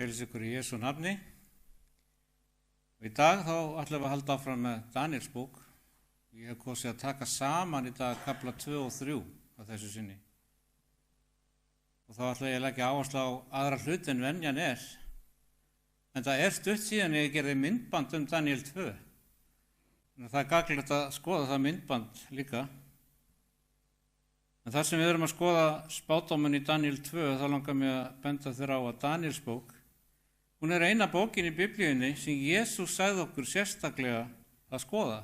Heilsa ykkur í Jesú nafni. Og í dag þá ætlum við að halda áfram með Daníelsbók. Ég hef kosið að taka saman í dag kafla 2 og 3 á þessu sinni. Og þá ætla ég að leggja áherslu á aðra hluti en venjan er. En það er stutt síðan ég gerði myndband Daniel 2. Það er gagnlegt að skoða það myndband líka. En þar sem við erum að skoða spádóminn í Daniel 2, þá langar mér að benda þér á að Danielsbók, hún er eina bókin í Biblíunni sem Jesús sagði okkur sérstaklega að skoða.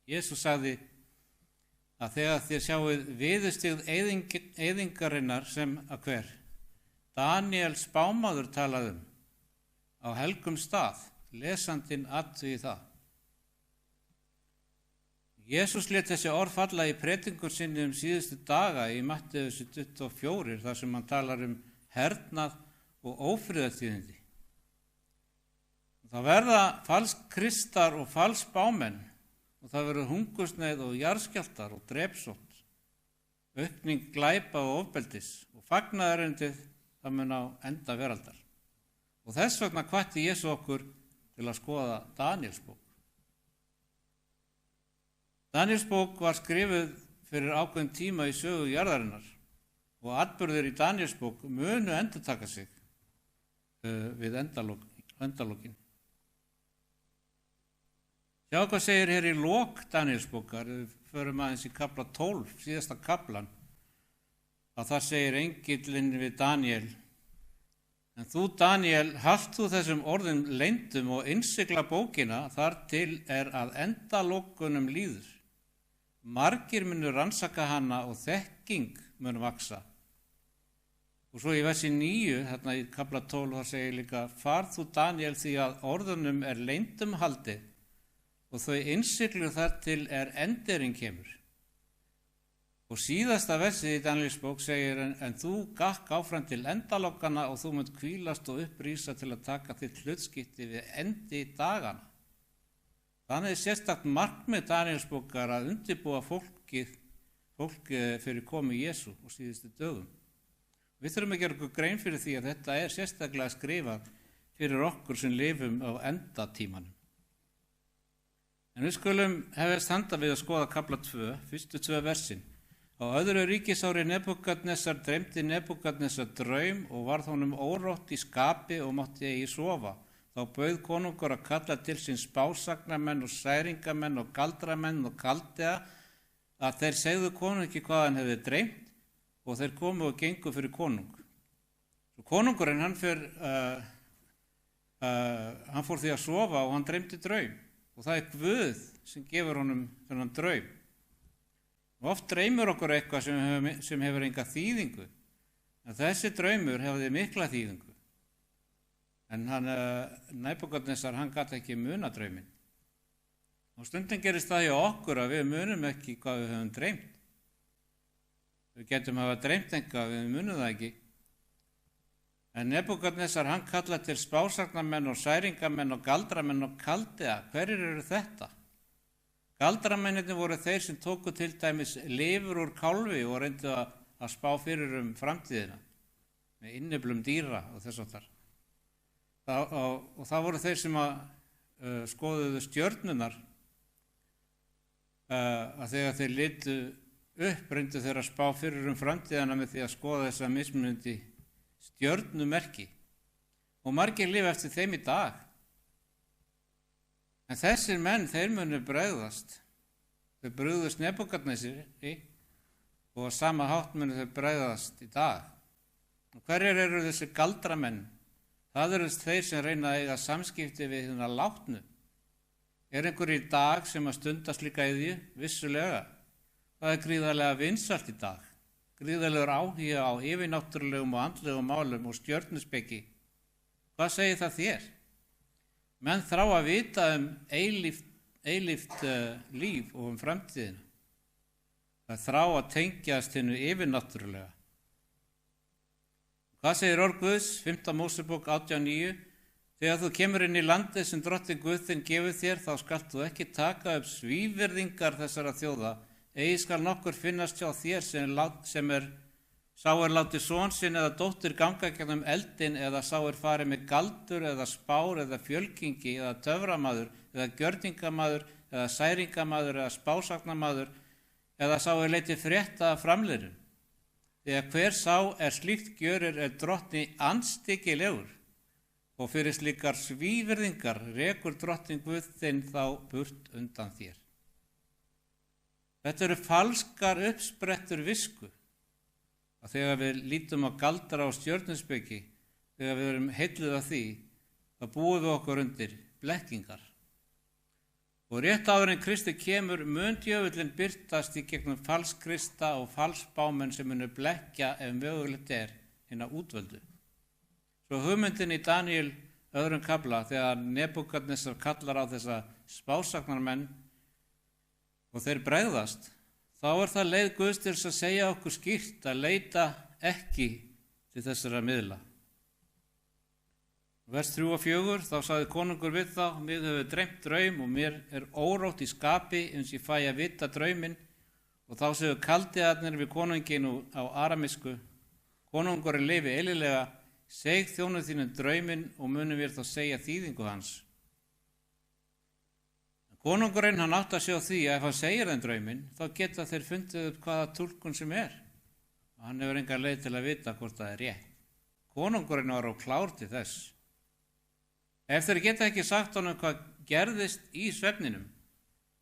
Jesús sagði að þegar þér sjáuð viðurstigð eyðingarinnar sem að hver, Daniel spámaður talaði á helgum stað, lesandinn athugi það. Jesús lét þessi orð falla í predikun sinni síðustu daga í Matteus 24, þar sem hann talar hernað og ófriðartíðindi. Það verða falskristar og falsbámenn og það verður hungursneyð og jarðskjálftar og drepsótt, aukning glæpa og ofbeldis og fagnaðarerindið það mun á enda veraldar. Og þess vegna hvatti Jesús okkur til að skoða Danielsbók. Danielsbók var skrifuð fyrir ákveðin tíma í sögu jarðarinnar og atburðir í Danielsbók munu endurtaka sig við endalokin. Sjá hvað segir hér í lok Danielsbókar, við förum aðeins í kafla 12, síðasta kaflan, að það segir engillinn við Daniel: En þú, Daniel, halt þú þessum orðum leyndum og innsigla bókina þar til að endalokunum líður. Margir munu rannsaka hana og þekking mun vaksa. Og svo í versi 9, þarna í kafla 12, það segir líka: Far þú, Daniel, því að orðunum er leyndum haldið og þau innsiglu þar til endirinn kemur. Og síðasta versið í Danielsbók segir: En þú gakk áfram til endalokana og þú munt hvílast og upprísa til að taka þitt hlutskipti við endi dagana. Þannig sérstakt markmið Danielsbókar að undirbúa fólk fyrir komu Jesú og síðustu dögum. Við þurfum að gera okkur grein fyrir því að þetta er sérstaklega skrifað fyrir okkur sem lifum á endatímanum. En við skulum hefjast handa við að skoða kafla 2, fyrstu 2 versin. Á öðru ríkisári Nebúkadnesar dreymdi Nebúkadnesar draum og varð honum órótt í skapi og mátti eigi sofa. Þá bauð konungur að kalla til sín spásagnamenn og særingamenn og galdramenn og kaldea að þeir segðu konungi hvað hann hefði dreymt og þeir komu og gengu fyrir konung. Svo konungurinn hann fór því að sofa og hann dreymdi draum og það er Guð sem gefur honum þennan draum. Og oft dreymur okkur eitthvað sem hefur enga þýðingu, en þessi draumur hefði mikla þýðingu. En Nebúkadnesar, hann gat ekki muna drauminn. Og stundum gerist það hjá okkur að við munum ekki hvað við höfum dreymt. Við getum hafa dreymt eitthvað, við munum það ekki. En Nebúkadnesar, hann kallaði til spásagnamenn og særingamenn og galdramenn og kaldea. Hverjir eru þetta? Galdramennirnir voru þeir sem tóku til dæmis lifur úr kálfi og reyndu að spá fyrir framtíðina með innyflum dýra og þess að þar. Og það voru þeir sem skoðuðu stjörnunar að þegar þeir litu upp reyndu þeir að spá fyrir framtíðina með því að skoða þessa mismunandi stjörnumerki. Og margir lifa eftir þeim í dag. En þessir menn, þeir munu bregðast. Þau brugðust Nebúkadnesari og á sama hátt munu þau bregðast í dag. Og hverjir eru þessi galdramenn? Það eru þeir sem reyna að eiga samskipti við hérna látnu. Er einhver í dag sem að stunda slíka iðju? Vissulega. Það er gríðarlega vinsælt í dag. Gríðarlegur áhuga á yfirnáttúrulegum og andlegum málum og stjörnuspeki. Hvað segir það þér? Menn þrá að vita eilíft líf og framtíðina. Það þrá að tengjast hinnu yfirnáttúrulega. Hvað segir orð Guðs, 5. Mósebók 18:9? Þegar þú kemur inn í landið sem drottinn Guð þinn gefur þér, þá skalt þú ekki taka upp svívirðingar þessara þjóða. Eigi skal nokkur finnast hjá þér Sá látið son sinn eða dóttur ganga gegnum eldin, eða sá farið með galdur eða spár eða fjölkingi eða töframaður eða gjörningamaður eða særingamaður eða spásagnamaður, eða sá leitið frétta af framliðnum. Þegar hver sá slíkt gjörir drottni andstyggilegur, og fyrir slíkar svívirðingar rekur drottinn Guð þinn þá burt undan þér. Þetta eru falskar uppsprettur visku. Að þegar við lítum á galdra og stjörnuspeki, þegar við erum heilluð af því, þá búum við okkur undir blekkingar. Og rétt áður en Kristi kemur mun djöfullinn birtast í gegnum falskrista og falsbámenn sem munu blekkja ef mögulegt hina útvöldu. Svo hugmyndin í Daníel 2. kafla, þegar Nebúkadnesar kallar á þessa spásagnarmenn og þeir bregðast, þá það leið Guðs til að segja okkur skýrt að leita ekki til þessara miðla. Vers 3 og 4, þá sagði konungur við þá: mig hefur dreymt draum og mér órótt í skapi uns ég fæ að vita drauminn. Og þá segðu kaldiðarnir við konunginn á aramisku: konungurinn lifi eilíflega, seg þjónum þínum drauminn og munum við þá segja þýðingu hans. Konungurinn átti að sjá því að ef hann segir þeim drauminn, þá geta þeir fundið upp hvaða túlkun sem og hann hefur enga leið til að vita hvort það rétt. Konungurinn var á klár til þess. Ef þeir geta ekki sagt honum hvað gerðist í svefninum,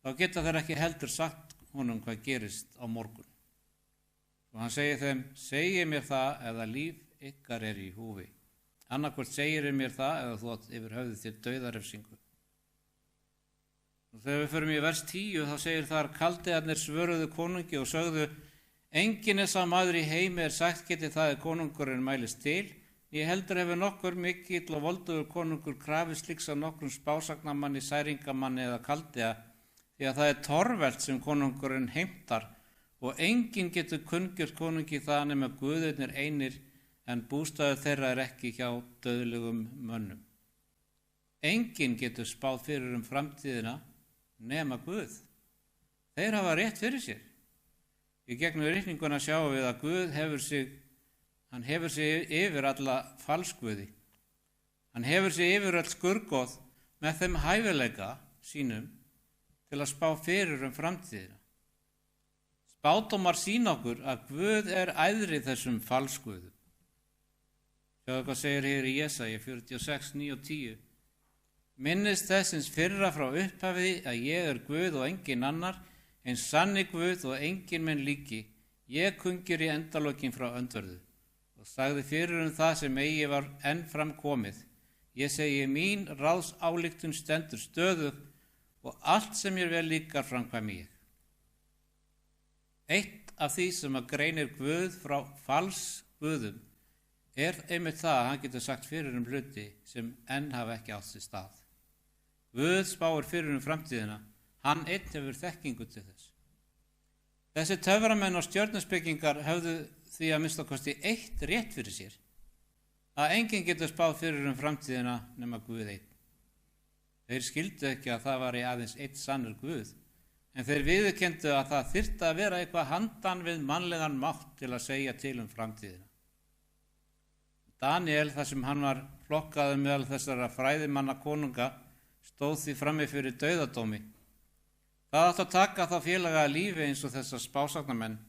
þá geta þeir ekki heldur sagt honum hvað gerist á morgun. Og hann segir þeim: segið mér það eða líf ykkar í húfi. Annarkvort segir mér það eða þú átt yfir höfði þér dauðarefsingu. Og þegar við förum í vers 10, þá segir þar: kaldiðarnir svöruðu konungi og sögðu: enginn sá maður í heimi sagt geti það konungurinn mælist til. Ég heldur hefur nokkur mikill og voldugur konungur krafið slíks af nokkrum spásagnamanni, særingamanni eða kaldiða, því að það torvelt sem konungurinn heimtar, og enginn getur kunngjört konungi það nema guðirnir einir, en bústaður þeirra ekki hjá dauðlegum mönnum. Enginn getur spáð fyrir framtíðina nema Guð. Þeir hafa rétt fyrir sér. Í gegnum ritninguna sjáum við að Guð hefur sig yfir alla falskguði. Hann hefur sig yfir all skurgoð með þeim hæfileika sínum til að spá fyrir framtíðina. Spádómar sýna okkur að Guð æðri þessum falskguðum. Sjáðu hvað segir hér í Jesaja 46, 9 og 10. Minnist þessins fyrra frá upphafi að ég Guð og engin annar, en sanni Guð og engin menn líki. Ég kungir í endalokin frá öndverðu og sagði fyrir það sem eigi var enn fram komið. Ég segi: mín ráðs ályktun stendur stöðug og allt sem mér vel líkar framkvæmi ég. Eitt af því sem að greinir Guð frá falsguðum einmitt það að hann getur sagt fyrir hluti sem enn hafa ekki átt sér stað. Guð spáir fyrir framtíðina, hann einn hefur þekkingu til þess. Þessi töframenn og stjörnuspekingar höfðu því að minnsta kosti eitt rétt fyrir sér, að enginn getur spáð fyrir framtíðina nema Guð einn. Þeir skildu ekki að það var aðeins einn sannur Guð, en þeir viðurkenndu að það þyrfti að vera eitthvað handan við mannlegan mátt til að segja til framtíðina. Daniel, þar sem hann var flokkaður meðal þessara fræðimanna konunga, stóð því frammi fyrir dauðadómi. Það átti að taka þá félaga að lífi eins og þessar spásagnamenn.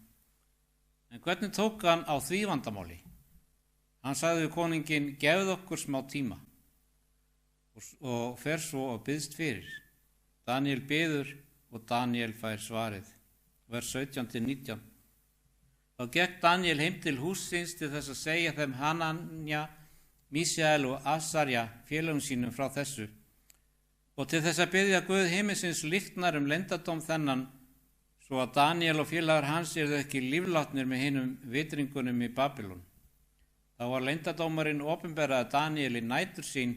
En hvernig tók hann á því vandamáli? Hann sagði við konunginn: gefðu okkur smá tíma, og fer svo og biðst fyrir. Daniel biður og Daniel fær svarið. Vers 17-19. Þá gekk Daniel heim til hússins til þess að segja þeim Hananja, Mísael og Asarja félögum sínum frá þessu, og til þess að biðja Guð himinsins lyknar leyndardóm þennan, svo að Daniel og félagar hans yrðu ekki líflátnir með hinum vitringunum í Babylon. Þá var leyndardómarinn opinberaði Daniel í nætur sín,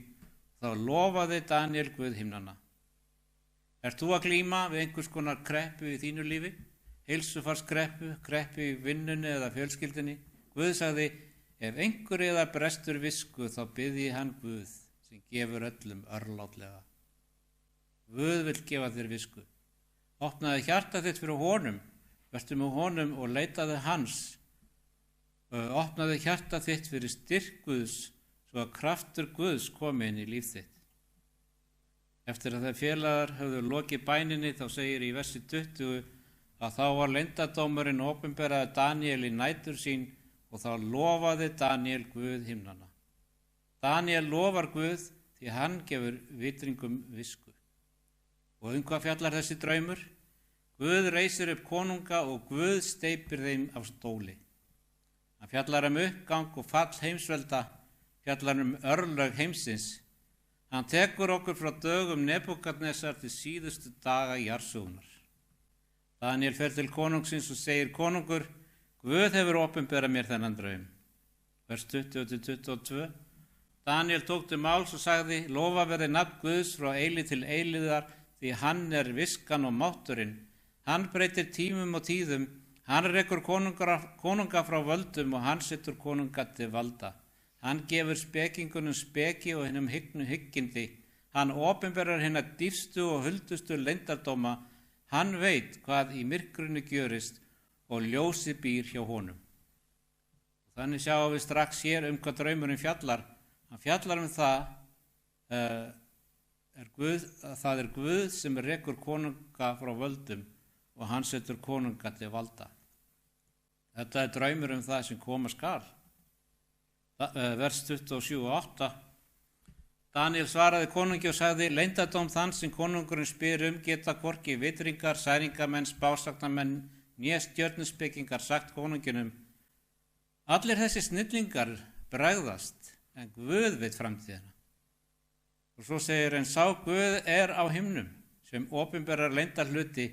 þá lofaði Daniel Guð himnanna. Ert þú að glíma við einhvers konar kreppu í þínu lífi? Heilsufarskreppu, kreppu í vinnunni eða fjölskyldunni? Guð sagði: ef einhver eða brestur visku, þá biðji hann Guð sem gefur öllum örlátlega. Guð vill gefa þér visku. Opnaði hjarta þitt fyrir honum, vertu með honum og leitaði hans, opnaði hjarta þitt fyrir styrk Guðs svo að kraftur Guðs komi inn í líf þitt. Eftir að þeir félagar höfðu lokið bæninni þá segir í versi 20 að þá var leyndardómurinn opinberaði Daníel í nætur sín og þá lofaði Daníel Guð himnanna. Daníel lofar Guð því hann gefur vitringum visku. Og hvað fjallar þessi draumur? Guð reisir upp konunga og Guð steypir þeim af stóli. Hann fjallar uppgang og fall heimsvelda, fjallar örlög heimsins. Hann tekur okkur frá dögum Nebúkadnesar til síðustu daga jarðsögunnar. Daníel fer til konungsins og segir: konungur, Guð hefur opinberað mér þennan draum. Vers 20-22. Daníel tók til máls og sagði: lofa verði nafn Guðs frá eilíð til eilíðar, því hann er viskan og mátturinn. Hann breytir tímum og tíðum, hann rekur konunga frá völdum og hann setur konunga til valda. Hann gefur spekingunum speki og hinnum hyggnu hyggindi. Hann opinberar hinna dýpstu og huldustu leyndardóma. Hann veit hvað í myrkrinu gjörist og ljósi býr hjá honum. Og þannig sjáum við strax hér hvað draumurinn fjallar. Hann fjallar það er Guð sem rekur konunga frá völdum og hann setur konunga til valda. Þetta er draumur það sem koma skal. Vers 27 og 8. Daníel svaraði konungi og sagði: leyndardóm þann sem konungurinn spyr geta hvorki vitringar, særingamenn, spásagnamenn, né stjörnuspekingar sagt konunginum. Allir þessi snillingar bregðast, en Guð veit framtíðina. Og svo segir: en sá Guð er á himnum, sem opinberar leyndar hluti,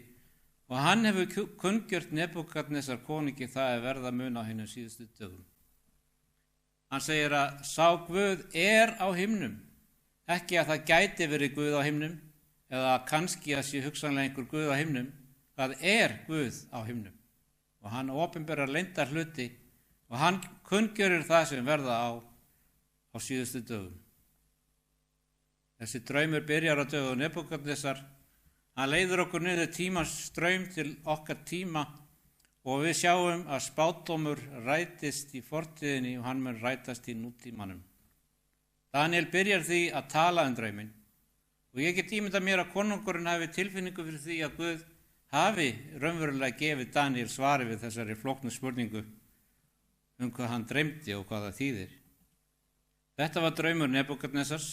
og hann hefur kunngjört Nebúkadnesar konungi það verða mun á hinum síðustu dögum. Hann segir að sá Guð er á himnum, ekki að það gæti verið Guð á himnum eða kannski að sé hugsanlega einhver Guð á himnum. Það er Guð á himnum og hann opinberar leyndar hluti og hann kunngjörur það sem verða á síðustu dögum. Þessi draumur byrjar á dögum Nebúkadnesar. Hann leiðir okkur niður tímans straum til okkar tíma og við sjáum að spádómur rætist í fortíðinni og hann mun rætast í nútímanum. Daníel byrjar því að tala drauminn og ég get ímyndað mér að konungurinn hafi tilfinningu fyrir því að Guð hafi raunverulega gefið Daníel svari við þessari flóknu spurningu hvað hann dreymdi og hvað það þýðir. Þetta var draumur Nebúkadnesars.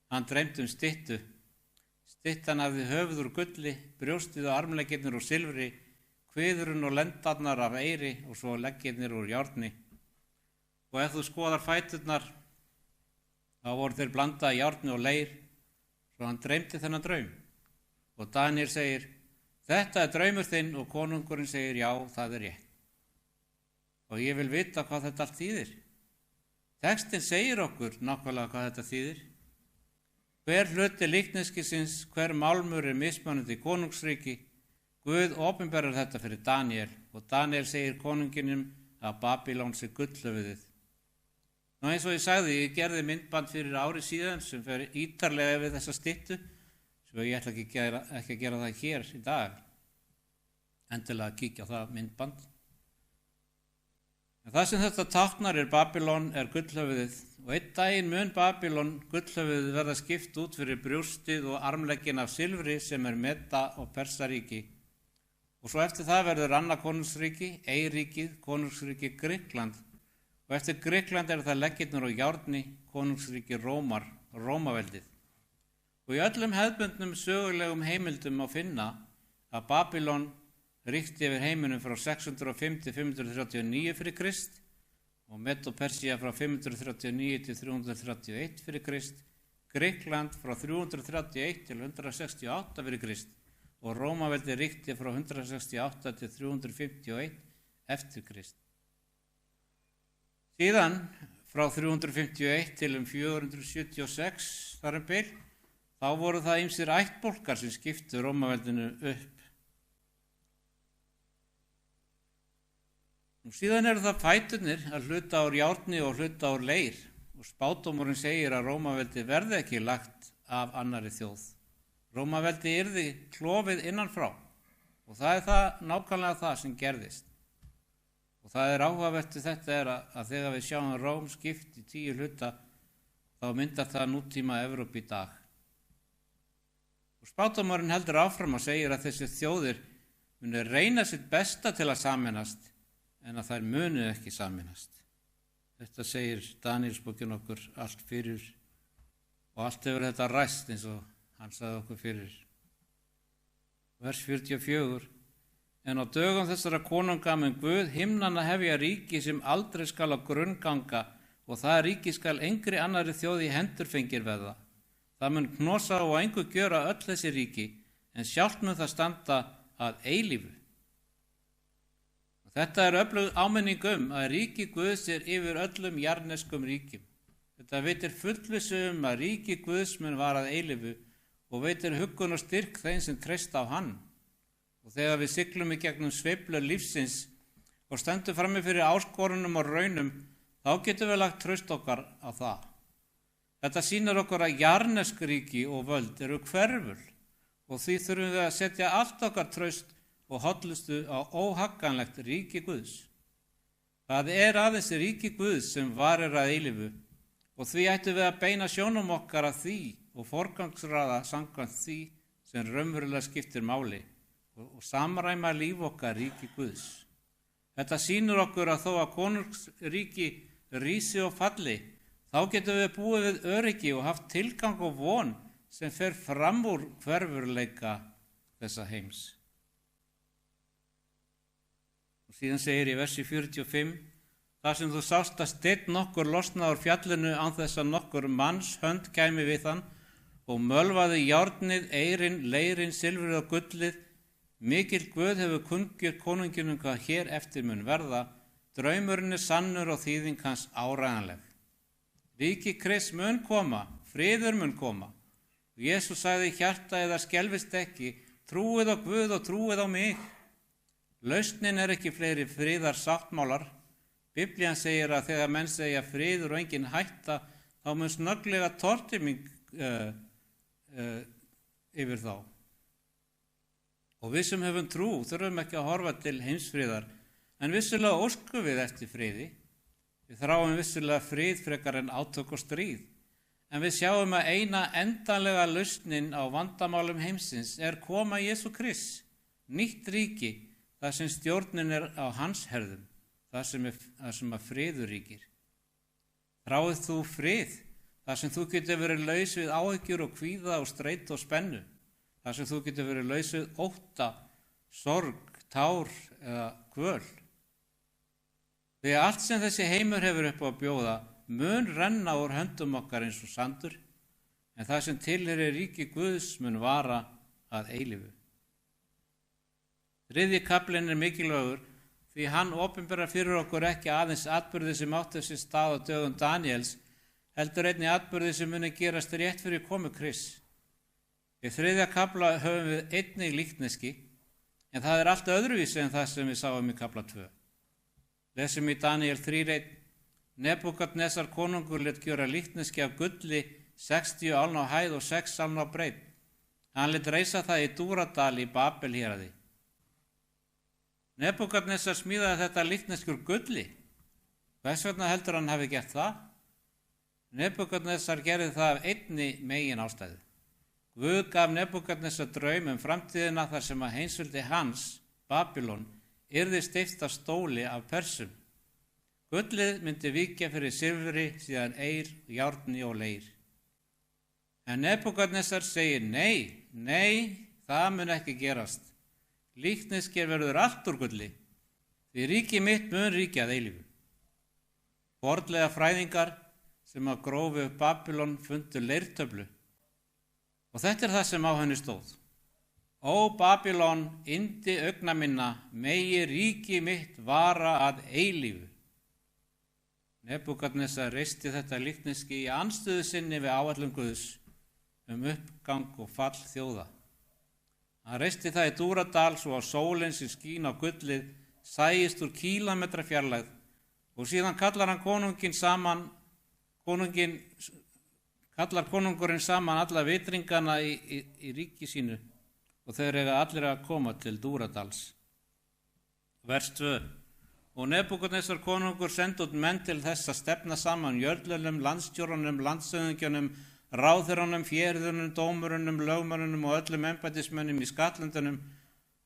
Hann dreymdi styttu. Styttan hafði höfuð úr gulli, brjóstið og armleggirnir úr silfri, kviðurinn og lendarnar af eyri og svo leggirnir úr járni. Og ef þú skoðar fæturnar, þá voru þeir blandaði járni og leir, svo hann dreymdi þennan draum. Og Daníel segir: þetta er draumur þinn, og konungurinn segir: já, það er rétt. Og ég vil vita hvað þetta allt þýðir. Textinn segir okkur nákvæmlega hvað þetta þýðir. Hver hluti líkneskisins, hver málmur er mismunandi konungsríki. Guð opinberar þetta fyrir Daníel og Daníel segir konunginum að Babýlon sé gullhöfuðið. Nú eins og ég sagði, ég gerði myndband fyrir ári síðan sem fer ítarlega við þessa styttu, svo ég ætla ekki að gera það hér í dag. Endilega að kíkja á það myndband. En það sem þetta táknar Babýlon er gullhöfuðið og einn daginn mun Babýlon gullhöfuðið verða skipt út fyrir brjóstið og armlegginn af silfri sem er Meda og Persaríki. Og svo eftir það verður annað konungsríki, Eyríkið, konungsríki Grikkland. Og eftir Grikkland það leggirnir og járni, konungsríki Rómaveldið. Og í öllum hefðbundnum sögulegum heimildum má finna að Babýlon ríkti yfir heiminum frá 605 til 539 fyrir Krist og Medo-Persía frá 539 til 331 fyrir Krist, Grikkland frá 331 til 168 fyrir Krist og Rómaveldi ríkti frá 168 til 351 eftir Krist. Síðan frá 351 til 476 þar bil, þá voru það ýmsir ættbálkar sem skiptu Rómaveldinu upp. Síðan eru það fæturnir að hluta úr járni og hluta úr leir og spádómurinn segir að Rómaveldi verði ekki lagt af annarri þjóð. Rómaveldi yrði klofið innan frá og það er nákvæmlega það sem gerðist. Og það er áhugavert við þetta að þegar við sjáum Róm skipt í 10 hluta, þá myndar það nútíma Evrópu í dag. Og spádómurinn heldur áfram og segir að þessi þjóðir muni reyna sitt besta til að sameinast, en að þær muni ekki sameinast. Þetta segir Daníelsbókin okkur allt fyrir, og allt hefur þetta ræst eins og hann sagði okkur fyrir. Vers 44. En á dögum þessara konunga mun Guð himnanna hefja ríki sem aldrei skal á grunn ganga, og það ríki skal engri annarri þjóð í hendur fengir veðja. Það mun knosa og engu gjöra öll þessi ríki, en sjálft mun það standa að eilífu. Og þetta er öflug áminning að ríki Guðs er yfir öllum jarðneskum ríkjum. Þetta veitir fullvissu að ríki Guðs mun vara að eilífu og veitir huggun og styrk þeim sem treysta á hann. Og þegar við siglum í gegnum sveiflur lífsins og stöndum frammi fyrir áskorunum og raunum, þá getum við lagt traust okkar á það. Þetta sýnir okkur að jarðnesk ríki og völd eru hverful, og því þurfum við að setja allt okkar traust og hollustu á óhagganlegt ríki Guðs. Það er aðeins ríki Guðs sem varir að eilífu, og því ættum við að beina sjónum okkar að því og forgangsraða samkvæmt því sem raunverulega skiptir máli og samræma líf okkar ríki Guðs. Þetta sýnir okkur að þó að konungsríki rísi og falli, þá getum við búið við öryggi og haft tilgang og von sem fer fram úr hverfurleika þessa heims. Og síðan segir í versi 45, þar sem þú sást að steinn nokkur losna úr fjallinu án þess að nokkur manns hönd kæmi við hann og mölvaði járnið, eirin, leirin, silfrið og gullið. Mikill Guð hefur kungjur konunginum hvað hér eftir mun verða, draumurinn er sannur og þýðing hans áræðanleg. Ríki Krists mun koma, friður mun koma. Og Jesús sagði hjarta eða skelfist ekki, trúið á Guð og trúið á mig. Lausnin er ekki fleiri friðar sáttmálar. Biblían segir að þegar menn segja friður og engin hætta, þá mun snögglega tortíming yfir þá. Og við sem höfum trú þurfum ekki að horfa til heimsfriðar, en vissulega óskum við eftir friði. Við þráum vissulega frið frekar en átök og stríð, en við sjáum að eina endanlega lausnin á vandamálum heimsins er koma Jesú Krist, nýtt ríki, þar sem stjórnin er á hans herðum, þar sem að friður ríkir. Þráið þú frið, þar sem þú getur verið laus við áhyggjur og kvíða og streitu og spennu, þar sem þú getur verið laus við ótta, sorg, tár eða kvöl. Þegar allt sem þessi heimur hefur upp á að bjóða mun renna úr höndum okkar eins og sandur, en það sem tilheyrir ríki Guðs mun vara að eilífu. 3. kaflinn er mikilvægur því hann opinberar fyrir okkur ekki aðeins atburði sem áttu sér stað á dögum Daníels, heldur einnig atburði sem muni gerast rétt fyrir komu Krists. Í 3. kafla höfum við einnig líkneski, en það er allt öðruvísi en það sem við sáum í kafla 2. Lesum í Daníel 3:1. Nebúkadnesar konungur lét gjöra líkneski af gulli 60 álna á hæð og 6 álna á breidd. Hann lét reisa það í Dúradal í Babel héraði. Nebúkadnesar smíðaði þetta líkneski úr gulli. Hvers vegna heldur hann hafi gert það? Nebúkadnesar gerði það af einni megin ástæðu. Guð gaf Nebúkadnesar draum framtíðina þar sem að heimsveldi hans, Babylon, yrði steypt af stóli af Persum. Gullið myndi víkja fyrir silfri, síðan eir, járni og leir. En Nebúkadnesar segir nei, það mun ekki gerast. Líkneski verður allt úr gulli, því ríki mitt mun ríkja að eilífu. Fornlega fræðingar sem að grófu upp Babylon fundu leirtöflu. Og þetta er það sem á henni stóð. Ó Babylon, yndi augna minna, megi ríki mitt vara að eilífu. Nebúkadnesar reisti þetta líkneski í andstöðu sinni við áætlun Guðs uppgang og fall þjóða. Hann reisti það í Dúradal svo að sólin sem skín á gullið sæist úr kílómetra fjarlægð og síðan kallar konungurinn saman alla vitringana í ríki sínu og þeir eiga allir að koma til Dúradals. Vers 2. Og Nebúkadnesar konungur sendi út menn til þess að stefna saman jörlunum, landstjórunum, landshöfðingjanum, ráðherranum, fjörðunum, dómurunum, lögmannunum og öllum embættismönnum í Skatlöndunum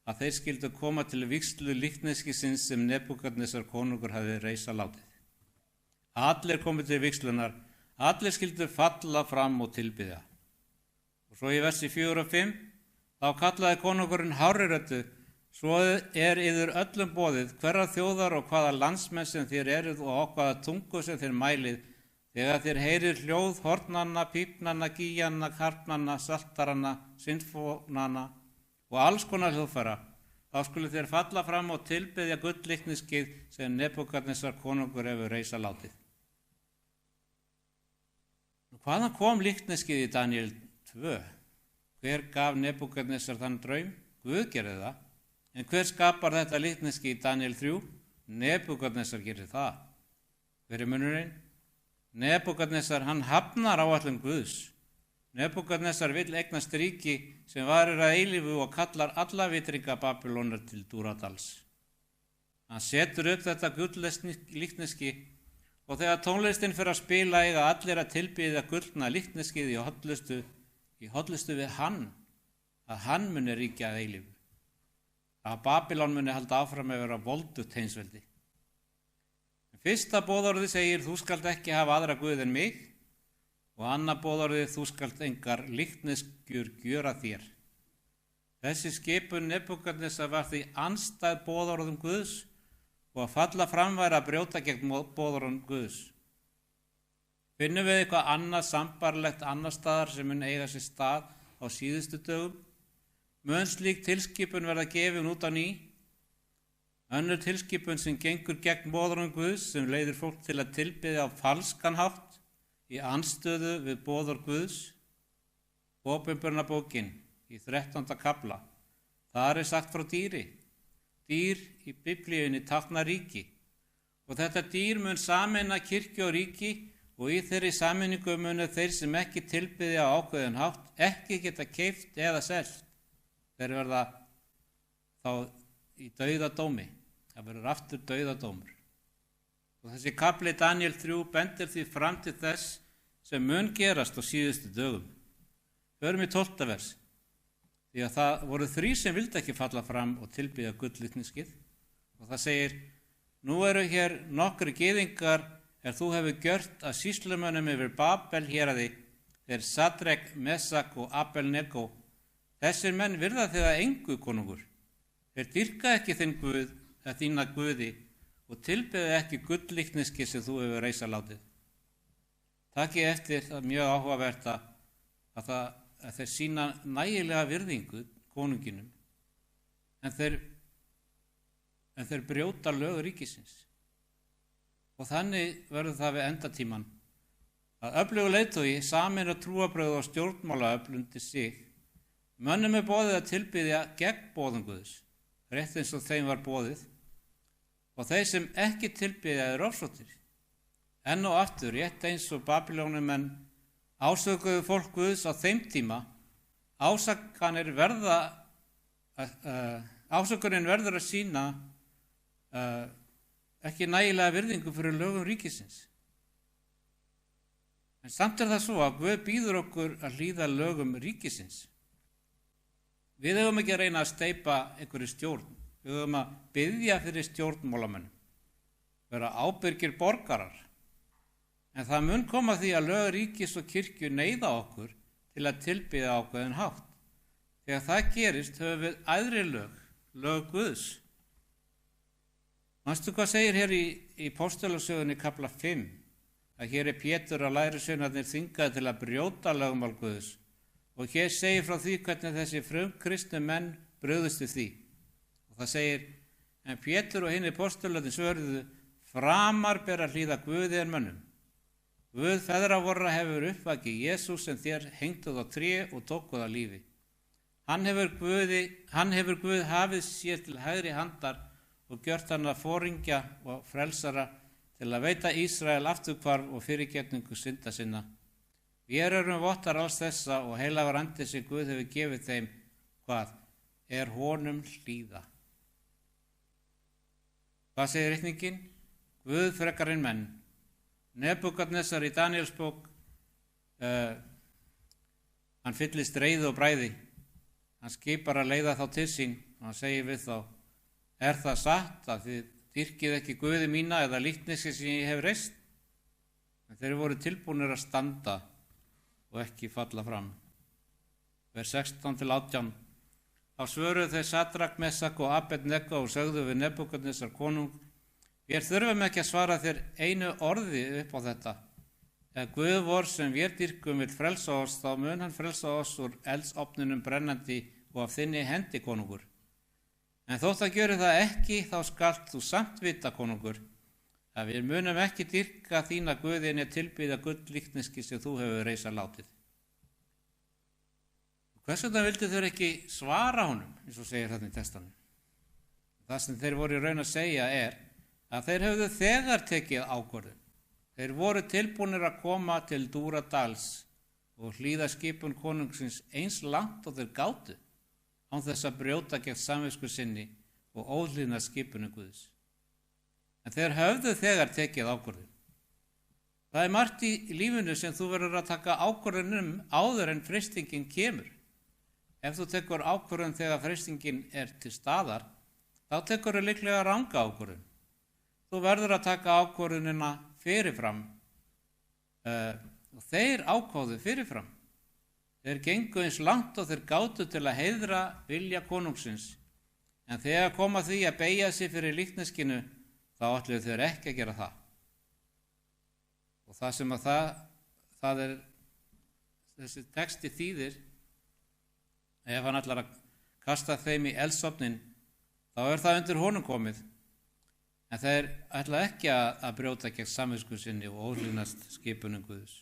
að þeir skyldu koma til vígslu líkneskisins sem Nebúkadnesar konungur hafi reisa látið. Allir komið til vígslunar, allir skyldu falla fram og tilbiðja. Og svo í versi 4 og 5, þá kallaði konungurinn hárri röddu: Svo yður öllum boðið, hverra þjóðar og hvaða landsmenn sem þér eruð og á hvaða tungu sem þér mælið, þegar þér heyrir hljóð hornanna, pípnanna, gíjanna, karpnanna, saltaranna, sinfónanna og alls konar hljóðfæra, þá skulu þér falla fram og tilbiðja gulllikniskið sem Nebúkadnesar konungur hefur reisa látið. Hvaðan kom líkniskið í Daniel 2? Hver gaf Nebúkadnesar þann draum? Guð gerði það. En hver skapar þetta líkneski í Daniel 3? Nebúkadnesar gerir það. Hver er munurinn? Nebúkadnesar, hann hafnar áætlun Guðs. Nebúkadnesar vill eignast ríki sem varir að eilífu og kallar alla vitringa Babylónar til Dúradals. Hann setur upp þetta gullíkneski og þegar tónlistin fyrir að spila eiga allir að tilbiðja gullna líkneskið í hollustu við hann, að hann muni ríkja að eilífu. Að Babylon muni halda áfram að vera voldugt heimsveldi. Fyrsta boðorðið segir: Þú skalt ekki hafa aðra guð en mig, og annað boðorðið: Þú skalt engar líkneskjur gjöra þér. Þessi skipun Nebúkadnesar var því andstæð boðorðum Guðs og að falla fram væri að brjóta gegn boðorðum Guðs. Finnum við eitthvað annað sambarlegt annar staðar sem mun eiga sér stað á síðustu dögum? Mun slík tilskipun verða gefin út á ný? Önnur tilskipun sem gengur gegn boðorðum Guðs, sem leiðir fólk til að tilbiðja á falskan hátt í andstöðu við boðorð Guðs. Opinberunarbókin í 13. kafla. Þar er sagt frá dýri. Dýr í Biblíunni táknar ríki. Og þetta dýr mun sameina kirkju og ríki, og í þeirri sameiningu munu þeir sem ekki tilbiðja á ákveðin hátt ekki geta keypt eða selt. Þeir verða þá í dauðadómi. Það verður aftur dauðadómur. Og þessi kafli Daniel 3 bendir því fram til þess sem mun gerast á síðustu dögum. Förum í 12. vers. Því að það voru 3 sem vildi ekki falla fram og tilbiðja gullíkniskið. Og það segir: Nú eru hér nokkri gyðingar þú hefur gjört að sýslumönnum yfir Babel héraði, þeir Sadrek, Mesak og Abel-Nego. Þessir menn virða þig að engu, konungur. Þeir dýrka ekki þína guði og tilbiðja ekki gullíkniski sem þú hefur reisa látið. Takið eftir það mjög áhugavert að þeir sína nægilega virðingu konunginum, en þeir brjóta lög ríkisins. Og þannig verður það við endatíman að öflugur leiðtogi sameina trúarbrögð og stjórnmálaöfl undir sig. Mönnum er boðið að tilbiðja gegn boðum Guðs, rétt eins og þeim var boðið, og þeir sem ekki tilbiðja eru ofsóttir. Enn og aftur, rétt eins og Babylónumenn ásökuðu fólk Guðs á þeim tíma, ásökunin verður að sýna ekki nægilega virðingu fyrir lögum ríkisins. En samt er það svo að Guð býður okkur að hlýða lögum ríkisins. Við höfum ekki að reyna að steypa einhverju stjórn. Við höfum að biðja fyrir stjórnmálamönnum, vera ábyrgir borgarar. En það mun koma því að lög ríkis og kirkju neyða okkur til að tilbiðja ákveðin hátt. Þegar það gerist höfum við æðri lög Guðs. Manstu hvað segir hér í Póstularsögunni kafla 5? Að hér er Pétur og lærisveinarnir þvingaðir til að brjóta lögmál Guðs. Og hér segir frá því hvernig þessi frumkristnu menn brugðust við því. Og það segir: En Pétur og hinir postularnir svöruðu: Framar ber að hlýða Guði en mönnum. Guð feðra vorra hefur uppvakið Jesús sem þér hengtuð á tré og tókuð á lífi. Hann hefur Guð hafið sér til hægri handar og gjört hann að foringja og frelsara til að veita Ísrael afturhvarf og fyrirgefningu synda sinna. Við erum vottar alls þessa og heilagur andi sem Guð hefur gefið þeim, hvað? Er honum hlýða. Hvað segir ritningin? Guð frekar en menn. Nebúkadnesar í Daníelsbók, hann fyllist reiði og bræði. Hann skipar að leiða þá til sín og hann segir við þá, er það satt að þið dýrkið ekki guði mína eða líkneski sem ég hef reist? En þeir voru tilbúnir að standa og ekki falla fram. Vers 16-18. Þá svöruðu þeir Sadrak, Mesak og Abednego og sögðu við Nebúkadnesar konung, við þurfum ekki að svara þér einu orði upp á þetta. Ef Guð vor sem við dýrkum vill frelsa oss, þá mun hann frelsa oss úr eldsofninum brennandi og af þinni hendi, konungur. En þótt að gjöru það ekki, þá skalt þú samt vita, konungur, að við munum ekki dýrka þína Guðinni tilbyða gull-líkneski sem þú hefur reisa látið. Hvers vegna vildu þeir ekki svara honum, eins og segir þetta í testanum? Það sem þeir voru í raun að segja er að þeir hefðu þegar tekið ákvörðun. Þeir voru tilbúnir að koma til Dúradals og hlýða skipun konungsins eins langt og þeir gátu, án þess að brjóta gegn samvisku sinni og óhlýðna skipunu Guðs. En þeir höfðu þegar tekið ákvörðun. Það er margt í lífinu sem þú verður að taka ákvörðun áður en freistingin kemur. Ef þú tekur ákvörðun þegar freistingin er til staðar, þá tekur þú líklega ranga ákvörðun. Þú verður að taka ákvörðunina fyrirfram og þeir ákváðu fyrirfram. Þeir gengu eins langt og þeir gátu til að heiðra vilja konungsins, en þegar koma því að beygja sig fyrir líkneskinu, þá ætluðu þeir ekki að gera það. Og það sem að það er þessi texti þýðir, ef hann ætlar að kasta þeim í eldsofnin, þá er það undir honum komið. En þeir ætla ekki að brjóta gegn samvisku sinni og óhlýðnast skipunum Guðs.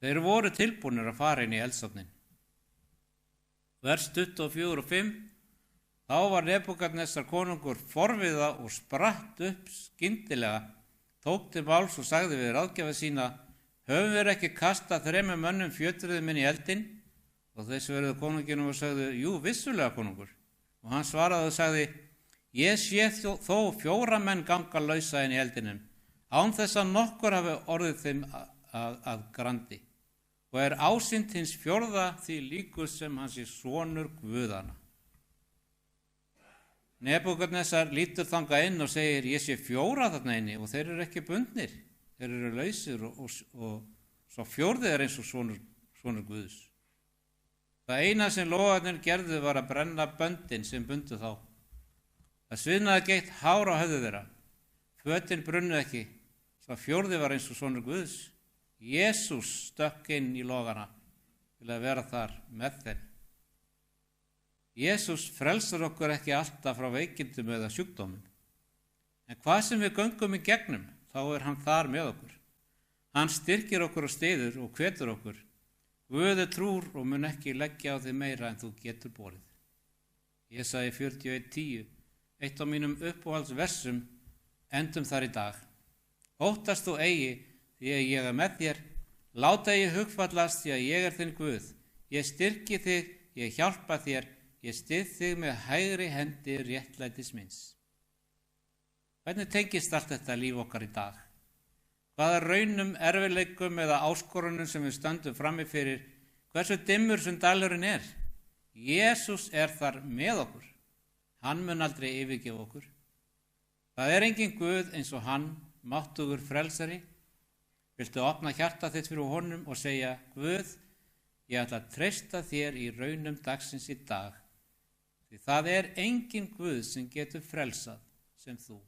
Þeir voru tilbúnir að fara inn í eldsofnin. Vers 24 og 5. Þá var Nebúkadnesar konungur forviða og spratt upp skyndilega, tók til máls og sagði við ráðgjafa sína, höfum við ekki kastað 3 mönnum fjötruðum inn í eldinn? Og þeir svöruðu konunginum og sagði, jú, vissulega, konungur. Og hann svaraði og sagði, ég sé þó 4 menn ganga lausa inn í eldinum, án þess að nokkur hafi orðið þeim að grandi, og er ásýnd hins 4. því líkur sem hans er sonur Guðana. Nebúkadnesar lítur þangað inn og segir, ég sé 4 þarna inni og þeir eru ekki bundnir, þeir eru lausir og svo 4. er eins og sonur Guðs. Það eina sem logarnir gerðu var að brenna böndin sem bundu þá. Það sviðnaði geitt hár á höfðu þeirra. Fötin brunnu ekki, svo 4. var eins og sonur Guðs. Jesús stökk inn í logana til að vera þar með þeim. Jesús frelsar okkur ekki alltaf frá veikindum eða sjúkdómum. En hvað sem við göngum í gegnum, þá er hann þar með okkur. Hann styrkir okkur og styður og hvetur okkur. Guð er trúr og mun ekki leggja á þig meira en þú getur borið. Jesaja 41:10, eitt af mínum uppáhaldsversum, endum þar í dag. Óttast þú eigi, því að ég er með þér. Láta eigi hugfallast, því að ég er þinn Guð. Ég styrki þig, ég hjálpa þér, ég styð þig með hægri hendi réttlætis míns. Hvernig tengist allt þetta líf okkar í dag? Hvaða raunum, erfiðleikum eða áskorunum sem við stöndum frammi fyrir, hversu dimmur sem dalurinn er? Jesús er þar með okkur. Hann mun aldrei yfirgefa okkur. Það er engin Guð eins og hann, máttugur frelsari. Viltu opna hjarta þitt fyrir honum og segja, Guð, ég ætla að treysta þér í raunum dagsins í dag, því það er engin Guð sem getur frelsað sem þú.